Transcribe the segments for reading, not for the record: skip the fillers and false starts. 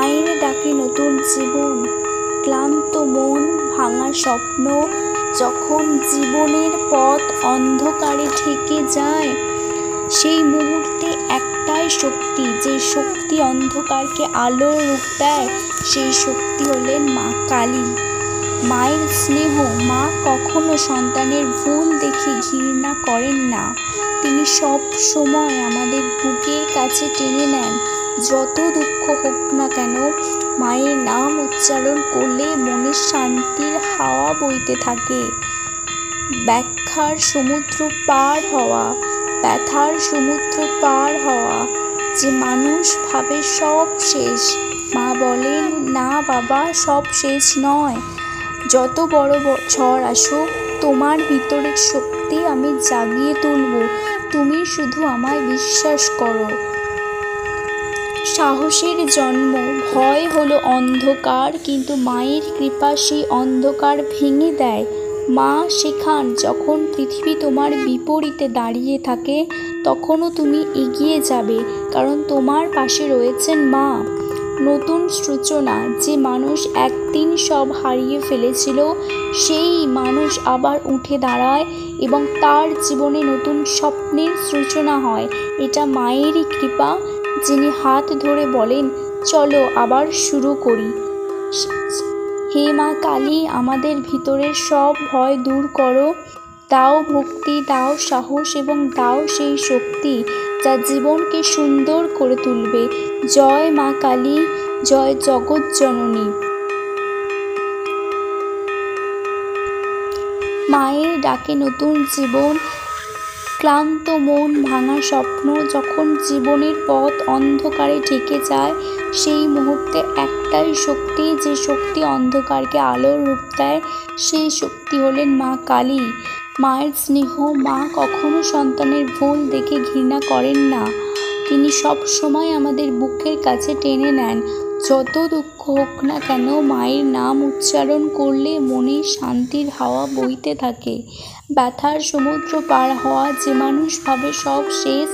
মায়ের ডাকে নতুন জীবন, ক্লান্ত মন, ভাঙা স্বপ্ন, যখন জীবনের পথ অন্ধকারে ঢেকে যায়, সেই মুহূর্তে একটাই শক্তি, যে শক্তি অন্ধকারকে আলোর রূপ দেয়, সেই শক্তি হলেন মা কালী। মায়ের স্নেহ। মা কখনো সন্তানের ভুল দেখে ঘৃণা করেন না। তিনি সব সময় আমাদের বুকের কাছে টেনে নেন। যত দুঃখ হোক না কেন, মায়ের নাম উচ্চারণ করলে মনের শান্তির হাওয়া বইতে থাকে। ব্যাখ্যার সমুদ্র পার হওয়া, ব্যথার সমুদ্র পার হওয়া, যে মানুষ ভাবে সব শেষ, মা বলেন, না বাবা, সব শেষ নয়। যত বড় ঝড় আসুক, তোমার ভিতরের শক্তি আমি জাগিয়ে তুলব। তুমি শুধু আমায় বিশ্বাস করো। সাহসের জন্ম। ভয় হলো অন্ধকার, কিন্তু মায়ের কৃপা সেই অন্ধকার ভেঙে দেয়। মা শেখান, যখন পৃথিবী তোমার বিপরীতে দাঁড়িয়ে থাকে, তখনও তুমি এগিয়ে যাবে, কারণ তোমার পাশে রয়েছেন মা। নতুন সূচনা। যে মানুষ একদিন সব হারিয়ে ফেলেছিল, সেই মানুষ আবার উঠে দাঁড়ায় এবং তার জীবনে নতুন স্বপ্নের সূচনা হয়। এটা মায়েরই কৃপা, যিনি হাত ধরে বলেন, চলো আবার শুরু করি। হে মা কালী, আমাদের ভিতরের সব ভয় দূর করো। দাও ভক্তি, দাও সাহস এবং দাও সেই শক্তি, যা জীবনকে সুন্দর করে তুলবে। জয় মা কালী, জয় জগৎ জননী। মায়ের ডাকে নতুন জীবন, ক্লান্ত মন, ভাঙা স্বপ্ন, যখন জীবনের পথ অন্ধকারে ঢেকে যায়, সেই মুহূর্তে একটাই শক্তি, যে শক্তি অন্ধকারকে আলোর রূপ দেয়, সেই শক্তি হলেন মা কালী। মায়ের স্নেহ। মা কখনো সন্তানের ভুল দেখে ঘৃণা করেন না। তিনি সব সময় আমাদের বুকের কাছে টেনে নেন। যত দুঃখ হোক না কেন, মায়ের নাম উচ্চারণ করলে মনে শান্তির হাওয়া বইতে থাকে। ব্যথার সমুদ্র পার হওয়া। যে মানুষ ভাবে সব শেষ,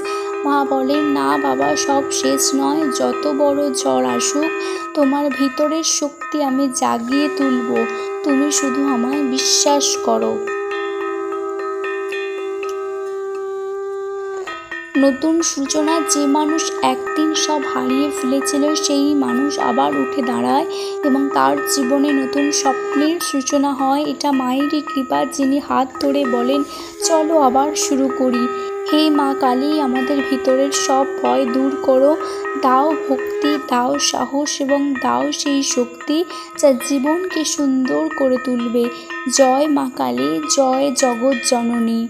মা বলেন, না বাবা, সব শেষ নয়। যত বড় ঝড় আসুক, তোমার ভিতরের শক্তি আমি জাগিয়ে তুলব। তুমি শুধু আমায় বিশ্বাস করো। নতুন সূচনা। যে মানুষ একদিন সব হারিয়ে ফেলেছিল, সেই মানুষ আবার উঠে দাঁড়ায় এবং তার জীবনে নতুন স্বপ্নের সূচনা হয়। এটা মায়েরই কৃপা, যিনি হাত ধরে বলেন, চলো আবার শুরু করি। হে মা কালী, আমাদের ভিতরের সব ভয় দূর করো। দাও ভক্তি, দাও সাহস এবং দাও সেই শক্তি, যা জীবনকে সুন্দর করে তুলবে। জয় মা কালী, জয় জগৎ জননী।